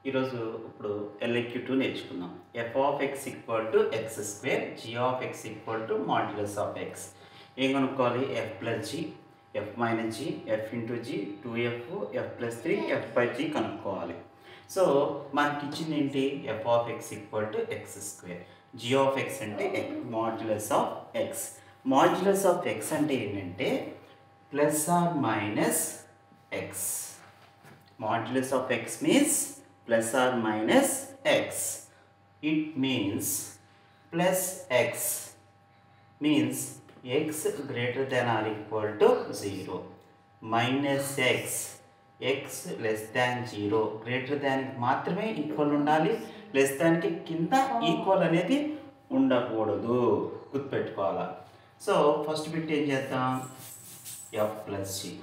ఈరోజు ఇప్పుడు LQ2 నేర్చుకుందాం. f of x equal to x square, g of x equal to modulus of x. ఏం కనుక్కోవాలి? f plus g, f minus g, f into g, 2f, f plus 3, f by g కనుక్కోవాలి. So మనకి ఇచ్చింది ఏంటి? f of x equal to x square, g of x అంటే modulus of x. Modulus of x అంటే ఏంటంటే plus or minus x. Modulus of x means plus or minus x. It means plus x means x greater than or equal to 0, minus x less than 0, greater than మాత్రమే equal ఉండాలి, less దాన్కి కింద equal అనేది ఉండకూడదు, గుర్తుపెట్టుకోవాలా. So first bit ఏం చేద్దాం? f plus g.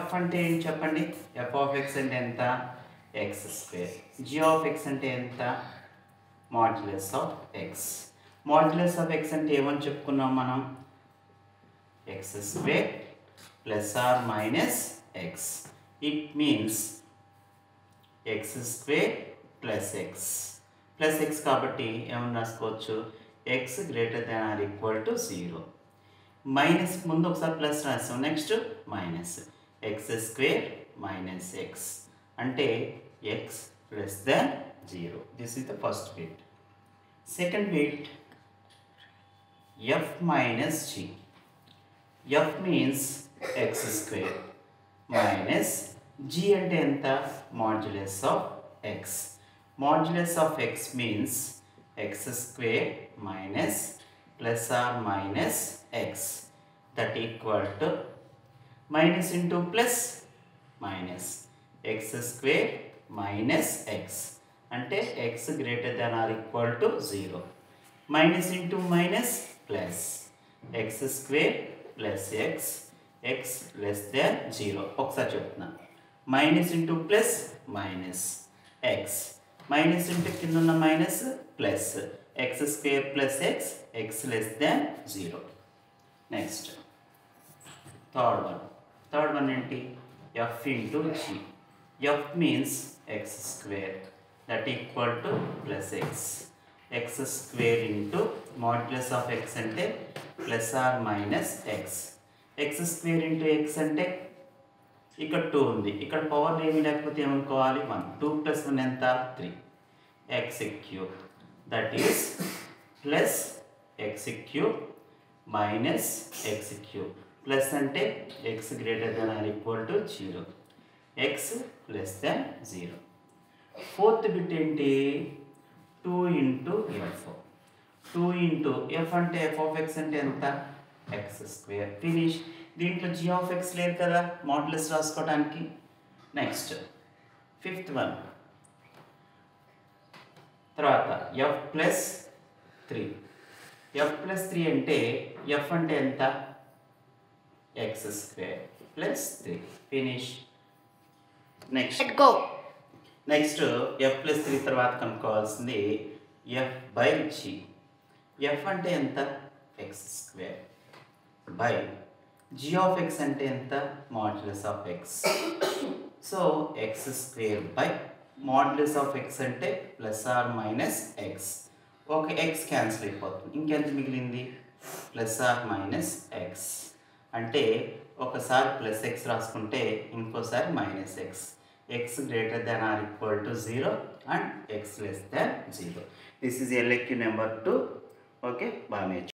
f అంటే ఏంటి చెప్పండి? f ఆఫ్ x అంటే ఎంత? x square. g of x అంటే ఎంత? Modulus of x. Modulus of x అంటే ఏమని చెప్పుకున్నాం మనం? x square plus or minus x. It means x square plus x. Plus x కాబట్టి ఏమని రాసుకోవచ్చు? x greater than or equal to 0. Minus ముందు ఒకసారి ప్లస్ రాస్తాం, next minus. x square minus x అంటే x less than 0. This is the first bit. Second bit, f minus g. f means x square minus g అంటే ఎంత? Modulus of x. Modulus of x means x square minus plus or minus x, that equal to minus into plus minus x square minus x అంటే x greater than or equal to 0, minus into minus plus x square plus x less than 0. ఒకసారి చెప్తున్నా, minus into plus minus x, minus into కింద ఉన్న minus plus x square plus x less than 0. Next third one ఏంటి? f into g. f means x square, that equal to plus x square into modulus of x అంటే plus or minus x square into x అంటే ఇక్కడ 2 ఉంది, ఇక్కడ power ఏమి లేకపోతే ఏమనుకోవాలి? 1. 2 plus 1 ఎంత? 3. x cube, that is plus x cube minus x cube. Plus అంటే x greater than or equal to 0, x less than 0. Fourth bit ఏంటి? 2 ఇంటూ f. 2 ఇంటూ f అంటే f ఆఫ్ x అంటే ఎంత? x square. Finish. దీంట్లో g of x లేదు కదా modulus రాసుకోవడానికి. Next fifth one, తర్వాత f ప్లస్ 3. f ప్లస్ 3 అంటే f అంటే ఎంత? x square plus 3. Finish. Next f plus 3 తర్వాత కనుక్కోవాల్సింది f బై g. f అంటే ఎంత? x square by g of x అంటే ఎంత? Modulus of x. So x square by modulus of x అంటే ప్లస్ ఆర్ మైనస్ x. ఒక x cancel అయిపోతుంది, ఇంకెంత మిగిలింది? Plus or minus x. అంటే ఒకసారి ప్లస్ x రాసుకుంటే ఇంకోసారి minus x greater than or equal to 0 and x less than 0. This is LQ number 2. Okay, బాగా నేర్చు.